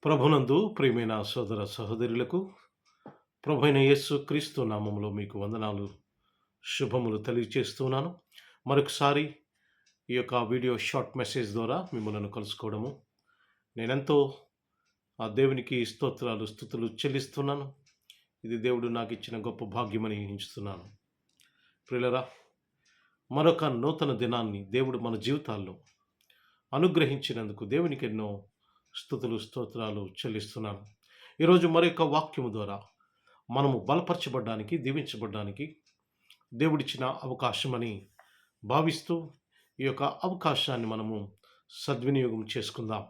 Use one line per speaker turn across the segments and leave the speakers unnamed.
ప్రభునందు ప్రియమైన సోదర సహోదరులకు ప్రభైన యేసు క్రీస్తు నామములో మీకు వందనాలు శుభములు తెలియజేస్తున్నాను. మరొకసారి ఈ యొక్క వీడియో షార్ట్ మెసేజ్ ద్వారా మిమ్మల్ని కలుసుకోవడము నేనెంతో ఆ దేవునికి స్తోత్రాలు స్తుతులు చెల్లిస్తున్నాను. ఇది దేవుడు నాకు ఇచ్చిన గొప్ప భాగ్యమని ఎంచుతున్నాను. ప్రియులరా, మరొక నూతన దినాన్ని దేవుడు మన జీవితాల్లో అనుగ్రహించినందుకు దేవునికి ఎన్నో స్తుతులు స్తోత్రాలు చెల్లిస్తున్నాను. ఈరోజు మరొక వాక్యము ద్వారా మనము బలపరచబడ్డానికి దీవించబడ్డానికి దేవుడిచ్చిన అవకాశమని భావిస్తూ ఈ యొక్క అవకాశాన్ని మనము సద్వినియోగం చేసుకుందాం.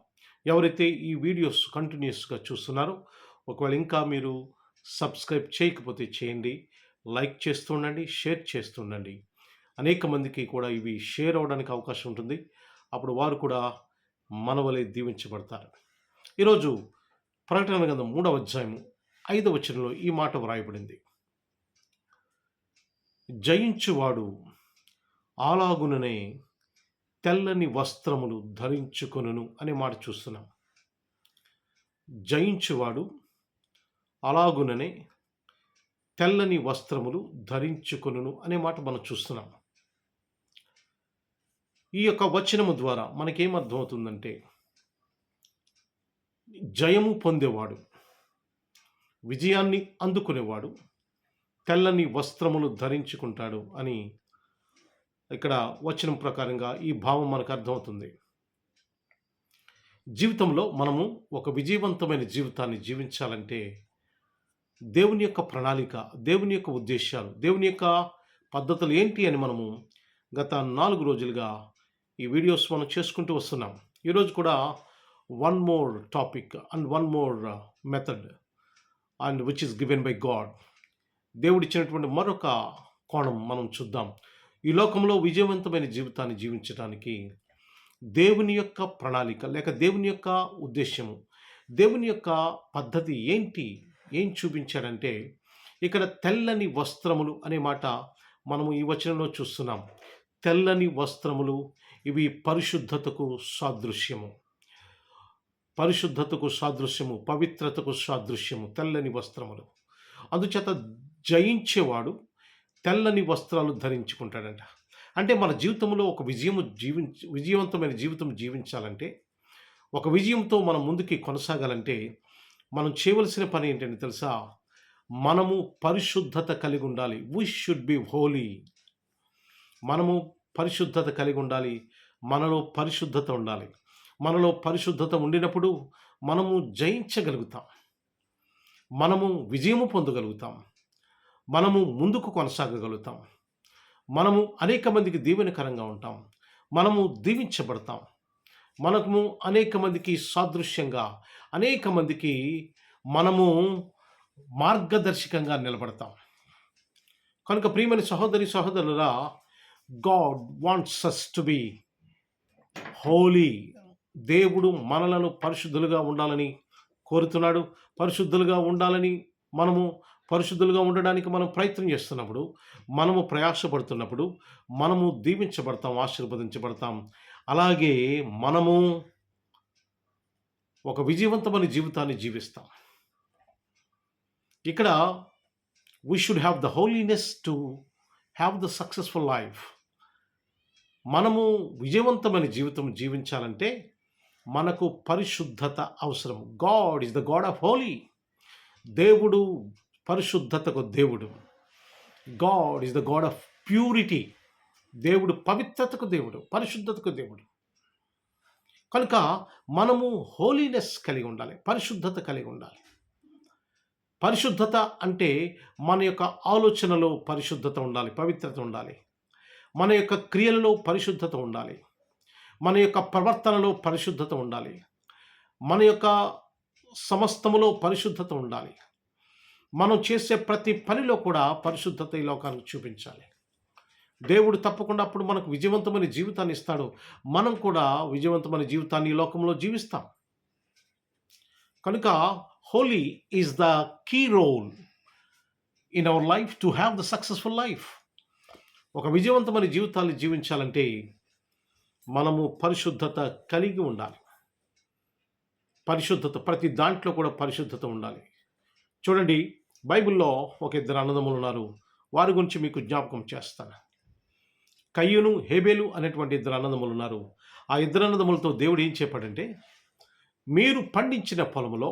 ఎవరైతే ఈ వీడియోస్ కంటిన్యూస్గా చూస్తున్నారో, ఒకవేళ ఇంకా మీరు సబ్స్క్రైబ్ చేయకపోతే చేయండి, లైక్ చేస్తుండండి, షేర్ చేస్తుండండి. అనేక మందికి కూడా ఇవి షేర్ అవ్వడానికి అవకాశం ఉంటుంది. అప్పుడు వారు కూడా మన వలె దీవించబడతారు. ఈరోజు ప్రకటన గ్రంథం 3వ అధ్యాయము 5వ వచనంలో ఈ మాట వ్రాయబడింది. జయించువాడు అలాగుననే తెల్లని వస్త్రములు ధరించుకొనును అనే మాట చూస్తున్నాం. జయించువాడు అలాగుననే తెల్లని వస్త్రములు ధరించుకొనును అనే మాట మనం చూస్తున్నాం. ఈ యొక్క వచనము ద్వారా మనకేమర్థమవుతుందంటే, జయము పొందేవాడు, విజయాన్ని అందుకునేవాడు తెల్లని వస్త్రములు ధరించుకుంటాడు అని ఇక్కడ వచనం ప్రకారంగా ఈ భావం మనకు అర్థమవుతుంది. జీవితంలో మనము ఒక విజయవంతమైన జీవితాన్ని జీవించాలంటే దేవుని యొక్క ప్రణాళిక, దేవుని యొక్క ఉద్దేశాలు, దేవుని యొక్క పద్ధతులు ఏంటి అని మనము గత 4 రోజులుగా ఈ వీడియోస్ మనం చేసుకుంటూ వస్తున్నాం. ఈరోజు కూడా one more topic and one more method and which is given by God. దేవుడిచ్చినటువంటి మరొక కోణం మనం చూద్దాం. ఈ లోకంలో విజయవంతమైన జీవితాన్ని జీవించడానికి దేవుని యొక్క ప్రణాళిక లేక దేవుని యొక్క ఉద్దేశము, దేవుని యొక్క పద్ధతి ఏంటి, ఏం చూపించాడంటే, ఇక్కడ తెల్లని వస్త్రములు అనే మాట మనము ఈ వచనంలో చూస్తున్నాం. తెల్లని వస్త్రములు ఇవి పరిశుద్ధతకు సాదృశ్యము, పరిశుద్ధతకు సాదృశ్యము, పవిత్రతకు సాదృశ్యము తెల్లని వస్త్రములు. అందుచేత జయించేవాడు తెల్లని వస్త్రాలు ధరించుకుంటాడంట. అంటే మన జీవితంలో ఒక విజయవంతమైన జీవితం జీవించాలంటే, ఒక విజయంతో మనం ముందుకి కొనసాగాలంటే మనం చేయవలసిన పని ఏంటంటే తెలుసా? మనము పరిశుద్ధత కలిగి ఉండాలి. We should be Holi. మనము పరిశుద్ధత కలిగి ఉండాలి. మనలో పరిశుద్ధత ఉండాలి. మనలో పరిశుద్ధత ఉండినప్పుడు మనము జయించగలుగుతాం, మనము విజయము పొందగలుగుతాం, మనము ముందుకు కొనసాగగలుగుతాం, మనము అనేక మందికి దీవెనకరంగా ఉంటాం, మనము దీవించబడతాం, మనము అనేక మందికి సాదృశ్యంగా, అనేక మందికి మనము మార్గదర్శకంగా నిలబడతాం. కనుక ప్రియమైన సహోదరి సహోదరులారా, God wants us to be Holi. దేవుడు మనలను పరిశుద్ధులుగా ఉండాలని కోరుతున్నాడు. పరిశుద్ధులుగా ఉండాలని పరిశుద్ధులుగా ఉండడానికి మనం ప్రయత్నం చేస్తున్నప్పుడు, మనము ప్రయాసపడుతున్నప్పుడు మనము దీవించబడతాం, ఆశీర్వదించబడతాం. అలాగే మనము ఒక విజయవంతమైన జీవితాన్ని జీవిస్తాం. ఇక్కడ we should have the holiness to have the successful life. మనము విజయవంతమైన జీవితం జీవించాలంటే మనకు పరిశుద్ధత అవసరం. God is the God of holy. దేవుడు పరిశుద్ధతకు దేవుడు. God is the God of purity. దేవుడు పవిత్రతకు దేవుడు, పరిశుద్ధతకు దేవుడు. కనుక మనము హోలీనెస్ కలిగి ఉండాలి, పరిశుద్ధత కలిగి ఉండాలి. పరిశుద్ధత అంటే మన యొక్క ఆలోచనలో పరిశుద్ధత ఉండాలి, పవిత్రత ఉండాలి. మన యొక్క క్రియలలో పరిశుద్ధత ఉండాలి, మన యొక్క ప్రవర్తనలో పరిశుద్ధత ఉండాలి, మన యొక్క సమస్తములో పరిశుద్ధత ఉండాలి. మనం చేసే ప్రతి పనిలో కూడా పరిశుద్ధత ఈ లోకానికి చూపించాలి. దేవుడు తప్పకుండా అప్పుడు మనకు విజయవంతమైన జీవితాన్ని ఇస్తాడు. మనం కూడా విజయవంతమైన జీవితాన్ని ఈ లోకంలో జీవిస్తాం. కనుక holy is the key role in our life to have the successful life. ఒక విజయవంతమైన జీవితాన్ని జీవించాలంటే మనము పరిశుద్ధత కలిగి ఉండాలి. పరిశుద్ధత, ప్రతి దాంట్లో కూడా పరిశుద్ధత ఉండాలి. చూడండి, బైబిల్‌లో ఒక ఇద్దరు అన్నదమ్ములు ఉన్నారు. వారి గురించి మీకు జ్ఞాపకం చేస్తాను. కయ్యూను, హేబేలు అనేటువంటి ఇద్దరు అన్నదమ్ములు ఉన్నారు. ఆ ఇద్దరు అన్నదమ్ములతో దేవుడు ఏం చెప్పాడంటే, మీరు పండించిన పొలములో,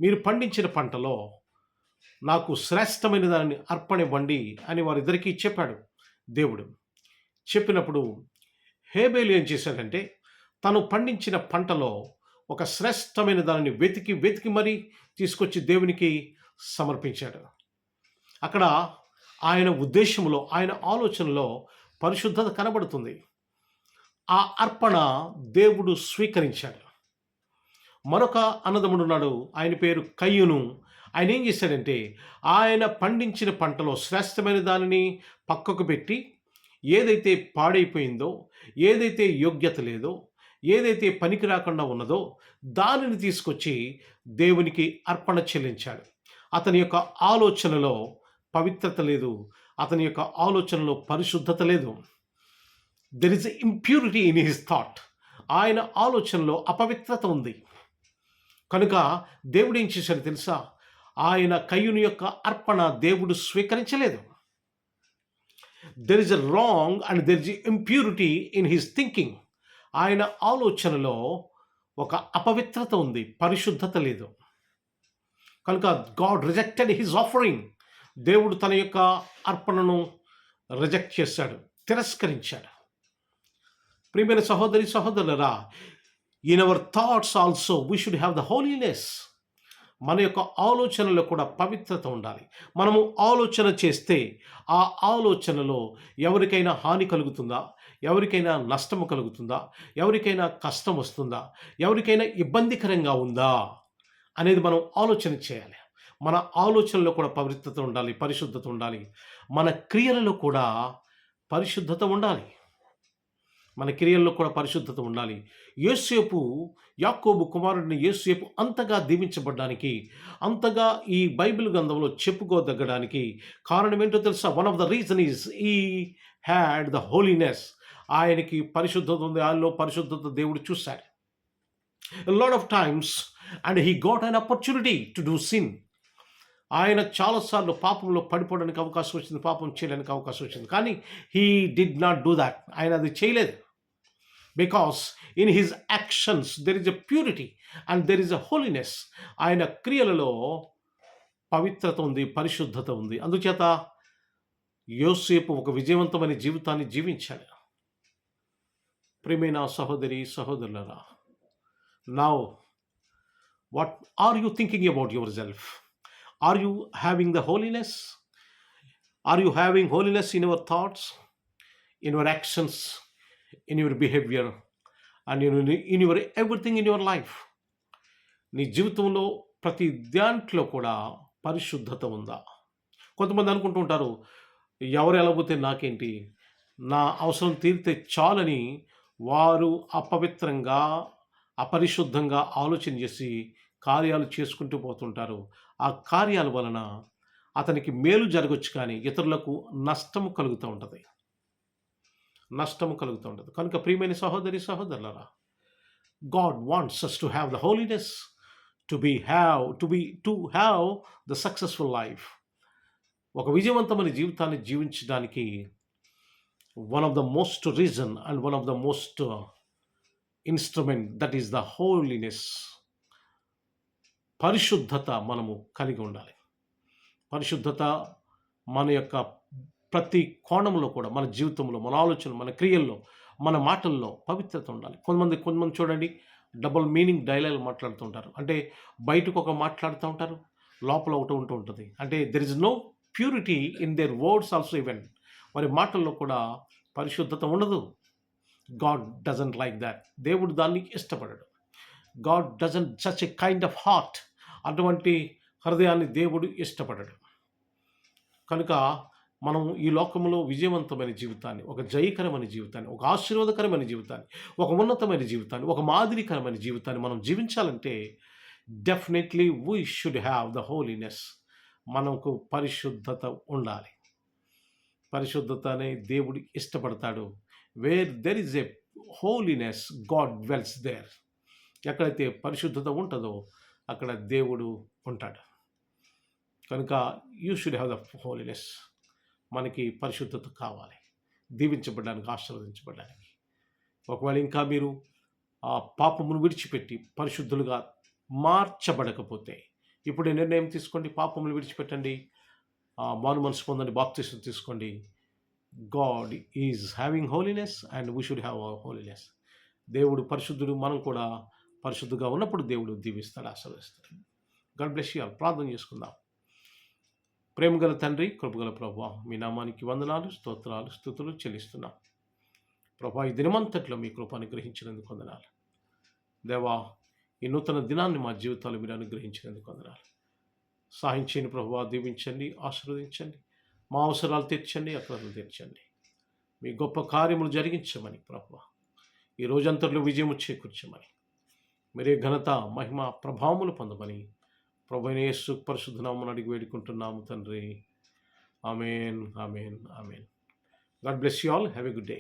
మీరు పండించిన పంటలో నాకు శ్రేష్టమైన దానిని అర్పణ ఇవ్వండి అని వారిద్దరికీ చెప్పాడు దేవుడు. చెప్పినప్పుడు హేబేలు ఏం చేశాడంటే, తను పండించిన పంటలో ఒక శ్రేష్టమైన దానిని వెతికి మరీ తీసుకొచ్చి దేవునికి సమర్పించాడు. అక్కడ ఆయన ఉద్దేశంలో, ఆయన ఆలోచనలో పరిశుద్ధత కనబడుతుంది. ఆ అర్పణ దేవుడు స్వీకరించాడు. మరొక అన్నదమ్ముడున్నాడు, ఆయన పేరు కయ్యూను. ఆయన ఏం చేశాడంటే, ఆయన పండించిన పంటలో శ్రేష్టమైన దానిని పక్కకు పెట్టి, ఏదైతే పాడైపోయిందో, ఏదైతే యోగ్యత లేదో, ఏదైతే పనికి రాకుండా ఉన్నదో దానిని తీసుకొచ్చి దేవునికి అర్పణ చెల్లించాడు. అతని యొక్క ఆలోచనలో పవిత్రత లేదు, అతని యొక్క ఆలోచనలో పరిశుద్ధత లేదు. There is impurity in his thought. ఆయన ఆలోచనలో అపవిత్రత ఉంది. కనుక దేవుడు ఏం చేశాడు తెలుసా? ఆయన కయ్యూను యొక్క అర్పణ దేవుడు స్వీకరించలేదు. There is a wrong and there is impurity in his thinking. ఆయన ఆలోచనలో ఒక అపవిత్రత ఉంది, పరిశుద్ధత లేదు. కనుక గాడ్ రిజెక్టెడ్ హిజ్ ఆఫరింగ్. దేవుడు తన యొక్క అర్పణను రిజెక్ట్ చేశాడు, తిరస్కరించాడు. ప్రియమైన సహోదరి సహోదరులరా, in our thoughts also we should have the holiness. మన యొక్క ఆలోచనలో కూడా పవిత్రత ఉండాలి. మనము ఆలోచన చేస్తే ఆ ఆలోచనలో ఎవరికైనా హాని కలుగుతుందా, ఎవరికైనా నష్టము కలుగుతుందా, ఎవరికైనా కష్టం వస్తుందా, ఎవరికైనా ఇబ్బందికరంగా ఉందా అనేది మనం ఆలోచన చేయాలి. మన ఆలోచనలో కూడా పవిత్రత ఉండాలి, పరిశుద్ధత ఉండాలి. మన క్రియలలో కూడా పరిశుద్ధత ఉండాలి. మన క్రియల్లో కూడా పరిశుద్ధత ఉండాలి. యోసేపు, యాకోబు కుమారుడిని యోసేపు అంతగా దీవించబడ్డానికి, అంతగా ఈ బైబిల్ గ్రంథంలో చెప్పుకోదగ్గడానికి కారణం ఏంటో తెలుసా? One of the reason is ఈ హ్యాడ్ ద హోలీనెస్. ఆయనకి పరిశుద్ధత ఉంది, ఆయనలో పరిశుద్ధత దేవుడు చూశాడు. Lot of times and he got an opportunity to do sin. ఆయన చాలాసార్లు పాపంలో పడిపోవడానికి అవకాశం వచ్చింది, పాపం చేయడానికి అవకాశం వచ్చింది. కానీ he did not do that. ఆయన అది చేయలేదు. Because in his actions there is a purity and there is a holiness. ఆయన క్రియలలో పవిత్రత ఉంది, పరిశుద్ధత ఉంది. అందుచేత యోసేపు ఒక విజయవంతమైన జీవితాన్ని జీవించాడు. ప్రియమైన సహోదరి సహోదరులారా, now what are you thinking about yourself? Are you having the holiness? Are you having holiness in your thoughts, in your actions, in your behavior, and in your everything in your life? నీ జీవితంలో ప్రతి దాంట్లో కూడా పరిశుద్ధత ఉందా? కొంతమంది అనుకుంటూ ఉంటారు, ఎవరు ఎలా పోతే నాకేంటి, నా అవసరం తీరితే చాలని వారు అపవిత్రంగా, అపరిశుద్ధంగా ఆలోచన చేసి కార్యాలు చేసుకుంటూ పోతుంటారు. ఆ కార్యాల వలన అతనికి మేలు జరగవచ్చు, కానీ ఇతరులకు నష్టము కలుగుతూ ఉంటుంది. కనుక ప్రియమైన సహోదరి సహోదరులారా, God wants us to have the holiness, to have the successful life. ఒక విజయవంతమైన జీవితాన్ని జీవించడానికి one of the most reason and one of the most instrument, that is the holiness. పరిశుద్ధత మనము కలిగి ఉండాలి. పరిశుద్ధత మన యొక్క ప్రతి కోణంలో కూడా, మన జీవితంలో, మన ఆలోచనలు, మన క్రియల్లో, మన మాటల్లో పవిత్రత ఉండాలి. కొంతమంది చూడండి, డబుల్ మీనింగ్ డైలాగ్ మాట్లాడుతుంటారు. అంటే బయటకు ఒక మాట్లాడుతూ ఉంటారు, లోపల ఒకటి ఉంటూ ఉంటుంది. అంటే there is no purity in their words also. Even వారి మాటల్లో కూడా పరిశుద్ధత ఉండదు. God doesn't like that. దేవుడు దాన్ని ఇష్టపడడు. God doesn't such a kind of heart. అటువంటి హృదయాన్ని దేవుడు ఇష్టపడడు. కనుక మనం ఈ లోకంలో విజయవంతమైన జీవితాన్ని, ఒక జయకరమైన జీవితాన్ని, ఒక ఆశీర్వాదకరమైన జీవితాన్ని, ఒక ఉన్నతమైన జీవితాన్ని, ఒక మాదిరికరమైన జీవితాన్ని మనం జీవించాలంటే definitely we should have the holiness. మనకు పరిశుద్ధత ఉండాలి. పరిశుద్ధత అనే దేవుడు ఇష్టపడతాడు. Where there is a holiness, God dwells there. ఎక్కడైతే పరిశుద్ధత ఉంటుందో అక్కడ దేవుడు ఉంటాడు. కనుక you should have the holiness. మనకి పరిశుద్ధత కావాలి, దీవించబడడానికి, ఆశీర్వదించబడడానికి. ఒకవేళ ఇంకా మీరు ఆ పాపమును విడిచిపెట్టి పరిశుద్ధులుగా మార్చబడకపోతే ఇప్పుడు నిర్ణయం తీసుకోండి, పాపములు విడిచిపెట్టండి, మారు మనసు పొందండి, బాప్తిసం తీసుకోండి. God is having holiness and we should have holiness. దేవుడు పరిశుద్ధుడు, మనం కూడా పరిశుద్ధంగా ఉన్నప్పుడు దేవుడు దీవిస్తాడు, ఆశీర్వదిస్తాడు. God bless you all. ప్రార్థన చేసుకుందాం. ప్రేమగల తండ్రి, కృపగల ప్రభువా, మీ నామానికి వందనాలు, స్తోత్రాలు, స్తుతులు చెల్లిస్తున్నాం. ప్రభా, ఈ దినమంతట్లో మీ కృప అనుగ్రహించినందుకు వందనాలు. దేవా, ఈ నూతన దినాన్ని మా జీవితాలు మీరు అనుగ్రహించినందుకు వందనాలు. సహాయం చేయని ప్రభువా, దీవించండి, ఆశీర్వదించండి, మా అవసరాలు తీర్చండి, అక్రమాలు తీర్చండి. మీ గొప్ప కార్యములు జరిగించమని ప్రభువా, ఈ రోజంతట్లో విజయము చేకూర్చమని, మీరే ఘనత, మహిమ, ప్రభావములు పొందమని ప్రభువైన యేసు పరిశుద్ధ నామమున అడిగి వేడుకుంటున్నాము తండ్రి. Amen, amen, amen. God bless you all. Have a good day.